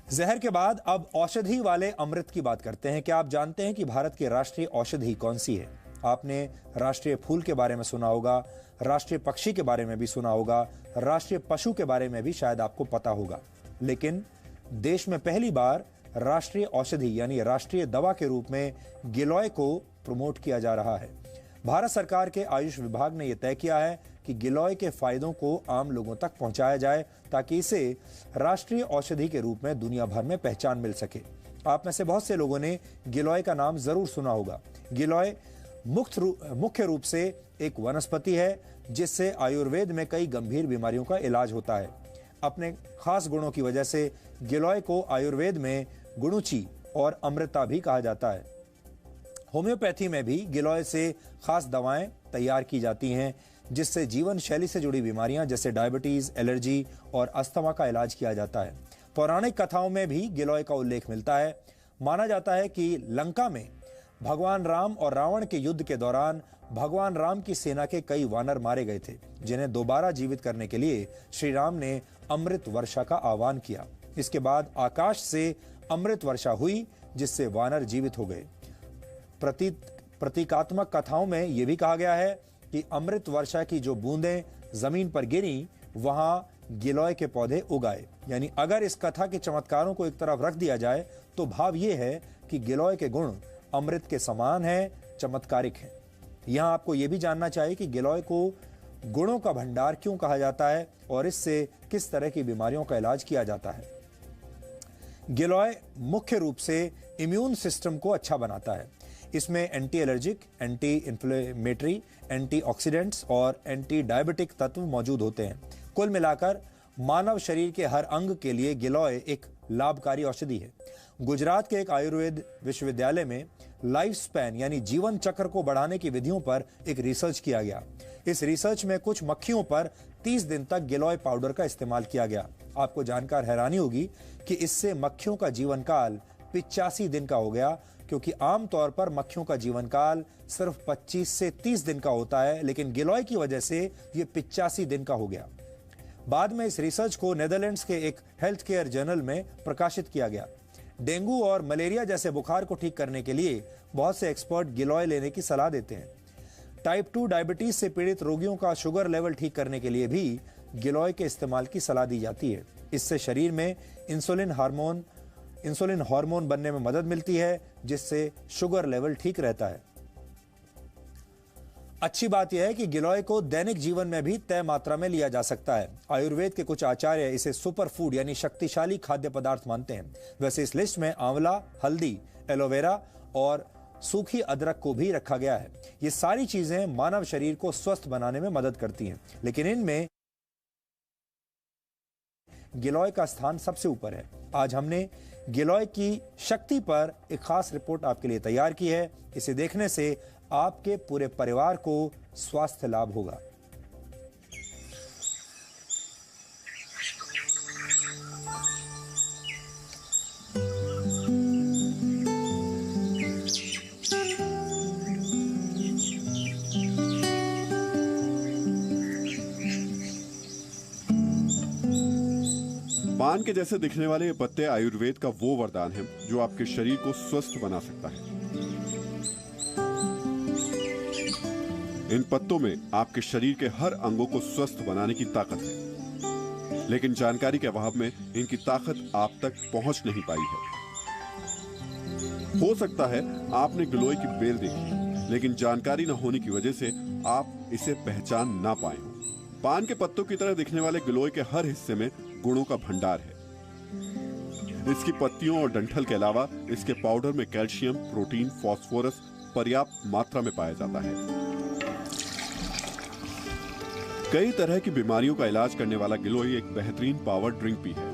जहर के बाद अब औषधि वाले अमृत की बात करते हैं। क्या आप जानते हैं कि भारत की राष्ट्रीय औषधि कौन सी है? आपने राष्ट्रीय फूल के बारे में सुना होगा, राष्ट्रीय पक्षी के बारे में भी सुना होगा, राष्ट्रीय पशु के बारे में भी शायद आपको पता होगा, लेकिन देश में पहली बार राष्ट्रीय औषधि यानी राष्ट्रीय दवा के रूप में गिलोय को प्रमोट किया जा रहा है। भारत सरकार के आयुष विभाग ने यह तय किया है कि गिलोय के फायदों को आम लोगों तक पहुंचाया जाए ताकि इसे राष्ट्रीय औषधि के रूप में दुनिया भर में पहचान मिल सके। आप में से बहुत से लोगों ने गिलोय का नाम जरूर सुना होगा। गिलोय मुख्य रूप से एक वनस्पति है जिससे आयुर्वेद में कई गंभीर बीमारियों का इलाज होता है। अपने खास गुणों की वजह से गिलोय को आयुर्वेद में गुणुची और अमृता भी कहा जाता है। होम्योपैथी में भी गिलोय से खास दवाएं तैयार की जाती हैं जिससे जीवन शैली से जुड़ी बीमारियां जैसे डायबिटीज, एलर्जी और अस्थमा का इलाज किया जाता है। पौराणिक कथाओं में भी गिलोय का उल्लेख मिलता है। माना जाता है कि लंका में भगवान राम और रावण के युद्ध के दौरान भगवान राम की सेना के कई वानर मारे गए थे, जिन्हें दोबारा जीवित करने के लिए श्री राम ने अमृत वर्षा का आह्वान किया। इसके बाद आकाश से अमृत वर्षा हुई जिससे वानर जीवित हो गए। प्रतीकात्मक कथाओं में यह भी कहा गया है कि अमृत वर्षा की जो बूंदें जमीन पर गिरी वहां गिलोय के पौधे उगाए। यानी अगर इस कथा के चमत्कारों को एक तरफ रख दिया जाए तो भाव यह है कि गिलोय के गुण अमृत के समान है, चमत्कारिक है। यहां आपको यह भी जानना चाहिए कि गिलोय को गुणों का भंडार क्यों कहा जाता है और इससे किस तरह की बीमारियों का इलाज किया जाता है। गिलोय मुख्य रूप से इम्यून सिस्टम को अच्छा बनाता है। इसमें anti allergic, anti inflammatory, antioxidants और एंटी डायबिटिक तत्व मौजूद होते हैं। कुल मिलाकर मानव शरीर के हर अंग के लिए गिलोय एक लाभकारी औषधि है। गुजरात के एक आयुर्वेद विश्वविद्यालय में लाइफ स्पैन यानी जीवन चक्र को बढ़ाने की विधियों पर एक रिसर्च किया गया। इस रिसर्च में कुछ मक्खियों पर 30 दिन तक गिलोय पाउडर का इस्तेमाल किया गया। आपको जानकर हैरानी होगी कि इससे मक्खियों का जीवन काल 85 दिन का हो गया, क्योंकि आमतौर पर मक्खियों का जीवन काल सिर्फ 25 से 30 दिन का होता है, लेकिन गिलोय की वजह से यह 85 दिन का हो गया। बाद में इस रिसर्च को नेदरलैंड्स के एक हेल्थ केयर जर्नल में प्रकाशित किया गया। डेंगू और मलेरिया जैसे बुखार को ठीक करने के लिए बहुत से एक्सपर्ट गिलोय लेने की सलाह देते हैं। टाइप 2 डायबिटीज से पीड़ित रोगियों का शुगर लेवल ठीक करने के लिए भी गिलोय के इस्तेमाल की सलाह दी जाती है। इससे शरीर में इंसुलिन हार्मोन बनने में मदद मिलती है, जिससे शुगर लेवल ठीक रहता है। अच्छी बात यह है कि गिलोय को दैनिक जीवन में भी तय मात्रा में लिया जा सकता है। आयुर्वेद के कुछ आचार्य इसे सुपर फूड यानी शक्तिशाली खाद्य पदार्थ मानते हैं। वैसे इस लिस्ट में आंवला, हल्दी, एलोवेरा और सूखी अदरक को भी रखा गया है। ये सारी चीजें मानव शरीर को स्वस्थ बनाने में मदद करती हैं, लेकिन इनमें गिलोय का स्थान सबसे ऊपर है। आज हमने गिलोय की शक्ति पर एक खास रिपोर्ट आपके लिए तैयार की है। इसे देखने से आपके पूरे परिवार को स्वास्थ्य लाभ होगा। पान के जैसे दिखने वाले ये पत्ते आयुर्वेद का वो वरदान है जो आपके शरीर को स्वस्थ बना सकता है। इन पत्तों में आपके शरीर के हर अंगों को स्वस्थ बनाने की ताकत है, लेकिन जानकारी के अभाव में इनकी ताकत आप तक पहुंच नहीं पाई है। हो सकता है आपने गिलोय की बेल देखी, लेकिन जानकारी न होने की वजह से आप इसे पहचान ना पाए हो। पान के पत्तों की तरह दिखने वाले गिलोय के हर हिस्से में गुणों का भंडार है। इसकी पत्तियों और डंठल के अलावा इसके पाउडर में कैल्शियम, प्रोटीन, फास्फोरस पर्याप्त मात्रा में पाया जाता है। कई तरह की बीमारियों का इलाज करने वाला गिलोय एक बेहतरीन पावर ड्रिंक भी है।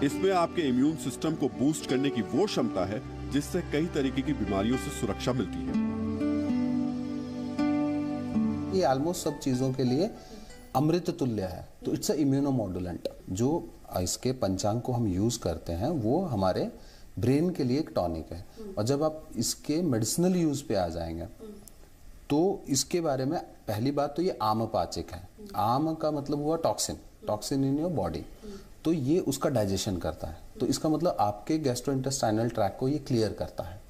इसमें आपके इम्यून सिस्टम को बूस्ट करने की वो क्षमता है जिससे कई तरीके की बीमारियों से सुरक्षा मिलती है। ये ऑलमोस्ट सब चीजों के लिए अमृत तुल्य है। तो इट्स अ इम्यूनोमॉड्यूलेंट। जो इसके पंचांग को हम यूज करते हैं वो हमारे ब्रेन के लिए एक टॉनिक है। और जब आप इसके मेडिसिनल यूज पे आ जाएंगे तो इसके बारे में पहली बात तो ये आमपाचक है। आम का मतलब हुआ टॉक्सिन इन योर बॉडी। तो ये उसका डाइजेशन करता है। तो इसका मतलब आपके गैस्ट्रोइंटेस्टाइनल ट्रैक को ये क्लियर करता है।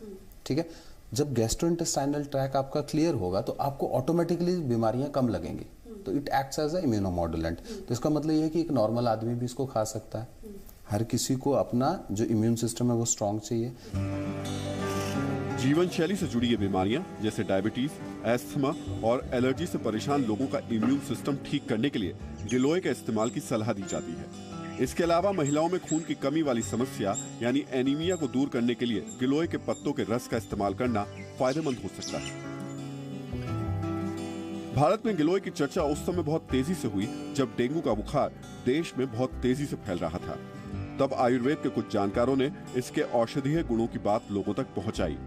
ठीक है, जब गैस्ट्रोइंटेस्टाइनल ट्रैक आपका क्लियर होगा तो आपको ऑटोमेटिकली बीमारियां कम लगेंगी। तो इट एक्ट्स एज अ इम्यूनोमॉड्यूलेंट। तो इसका मतलब ये है कि एक नॉर्मल आदमी भी इसको खा सकता है। हर किसी को अपना जो इम्यून सिस्टम है वो स्ट्रांग चाहिए। जीवन शैली से जुड़ी ये बीमारियां जैसे डायबिटीज, एस्थमा और एलर्जी से परेशान लोगों का इम्यून सिस्टम ठीक करने के लिए गिलोय के इस्तेमाल की सलाह दी जाती है। इसके अलावा महिलाओं में खून की कमी वाली समस्या यानी एनीमिया को दूर करने के लिए गिलोय के पत्तों के रस का इस्तेमाल करना फायदेमंद हो सकता है। भारत में गिलोय की चर्चा उस समय बहुत तेजी से हुई जब डेंगू का बुखार देश में बहुत तेजी से फैल रहा था। तब आयुर्वेद के कुछ जानकारों ने इसके औषधीय गुणों की बात लोगों तक पहुंचाई।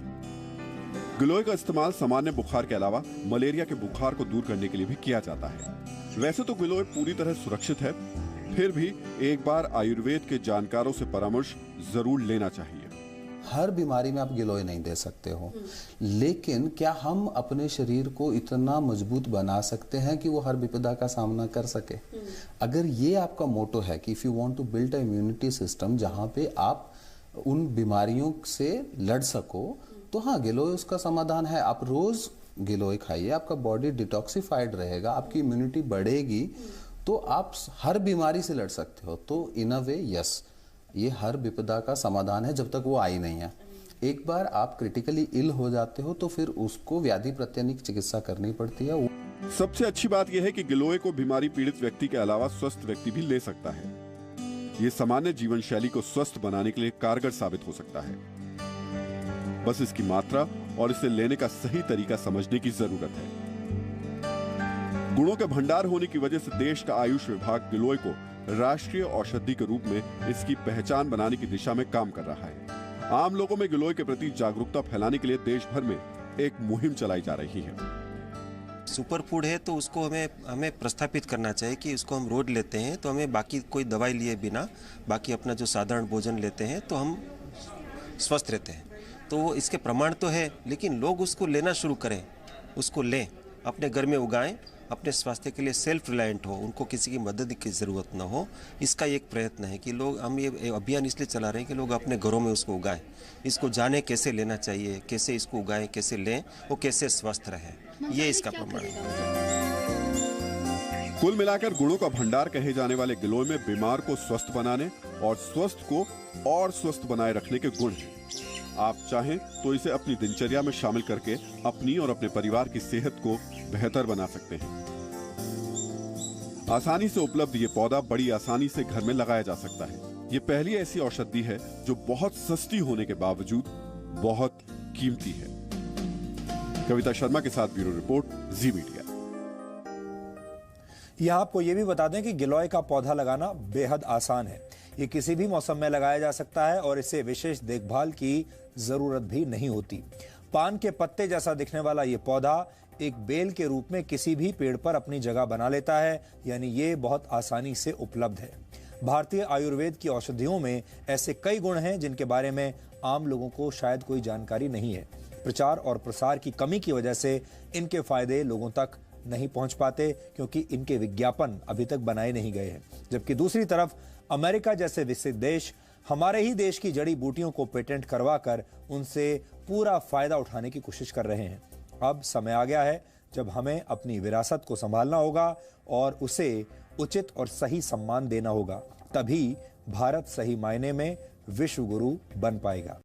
गिलोय का इस्तेमाल सामान्य बुखार के अलावा मलेरिया के बुखार को दूर करने के लिए भी किया जाता है। वैसे तो गिलोय पूरी तरह सुरक्षित है, फिर भी एक बार आयुर्वेद के जानकारों से परामर्श जरूर लेना चाहिए। हर बीमारी में आप गिलोय नहीं दे सकते हो, लेकिन क्या हम अपने शरीर को इतना मजबूत बना सकते हैं कि वो हर विपदा का सामना कर सके? अगर ये आपका मोटो है कि if you want to build a immunity system जहां पे आप उन बीमारियों से लड़ सको, तो हाँ, गिलोय उसका समाधान है। आप रोज गिलोय खाइए, आपका बॉडी डिटॉक्सिफाइड रहेगा, आपकी इम्यूनिटी बढ़ेगी, तो आप हर बीमारी से लड़ सकते हो। तो इन अ वे यस, ये हर विपदा का समाधान है जब तक वो आई नहीं है। एक बार आप क्रिटिकली इल हो जाते हो तो फिर उसको व्याधि प्रत्यानिक चिकित्सा करनी पड़ती है। सबसे अच्छी बात यह है कि गिलोय को बीमारी पीड़ित व्यक्ति के अलावा स्वस्थ व्यक्ति भी ले सकता है। ये सामान्य जीवन शैली को स्वस्थ बनाने के लिए कारगर साबित हो सकता है। बस इसकी मात्रा और इसे लेने का सही तरीका समझने की जरूरत है। गुणों के भंडार होने की वजह से देश का आयुष विभाग गिलोय को राष्ट्रीय औषधि के रूप में इसकी पहचान बनाने की दिशा में काम कर रहा है। आम लोगों में गिलोय के प्रति जागरूकता फैलाने के लिए देश भर में एक मुहिम चलाई जा रही है। सुपर फूड है तो उसको हमें प्रस्थापित करना चाहिए कि उसको हम रोज लेते हैं तो हमें बाकी कोई दवाई लिए बिना बाकी अपना जो साधारण भोजन लेते हैं तो हम स्वस्थ रहते हैं। तो इसके प्रमाण तो है, लेकिन लोग उसको लेना शुरू करें, उसको लें, अपने घर में उगाएं, अपने स्वास्थ्य के लिए सेल्फ रिलायंट हो, उनको किसी की मदद की ज़रूरत ना हो। इसका एक प्रयत्न है कि लोग, हम ये अभियान इसलिए चला रहे हैं कि लोग अपने घरों में उसको उगाएं, इसको जाने कैसे लेना चाहिए, कैसे इसको उगाएं, कैसे लें और कैसे स्वस्थ रहें, ये इसका प्रमाण है। कुल मिलाकर गुणों का भंडार कहे जाने वाले गिलोय में बीमार को स्वस्थ बनाने और स्वस्थ को और स्वस्थ बनाए रखने के गुण हैं। आप चाहें तो इसे अपनी दिनचर्या में शामिल करके अपनी और अपने परिवार की सेहत को बेहतर बना सकते हैं। आसानी से उपलब्ध ये पौधा बड़ी आसानी से घर में लगाया जा सकता है। ये पहली ऐसी औषधि है जो बहुत सस्ती होने के बावजूद बहुत कीमती है। कविता शर्मा के साथ ब्यूरो रिपोर्ट, जी मीडिया। यह आपको यह भी बता दें कि गिलोय का पौधा लगाना बेहद आसान है। ये किसी भी मौसम में लगाया जा सकता है और इसे विशेष देखभाल की जरूरत भी नहीं होती। पान के पत्ते जैसा दिखने वाला ये पौधा एक बेल के रूप में किसी भी पेड़ पर अपनी जगह बना लेता है, यानी ये बहुत आसानी से उपलब्ध है। भारतीय आयुर्वेद की औषधियों में ऐसे कई गुण हैं जिनके बारे में आम लोगों को शायद कोई जानकारी नहीं है। प्रचार और प्रसार की कमी की वजह से इनके फायदे लोगों तक नहीं पहुंच पाते, क्योंकि इनके विज्ञापन अभी तक बनाए नहीं गए हैं। जबकि दूसरी तरफ अमेरिका जैसे विकसित देश हमारे ही देश की जड़ी बूटियों को पेटेंट करवाकर उनसे पूरा फायदा उठाने की कोशिश कर रहे हैं। अब समय आ गया है जब हमें अपनी विरासत को संभालना होगा और उसे उचित और सही सम्मान देना होगा। तभी भारत सही मायने में विश्व गुरु बन पाएगा।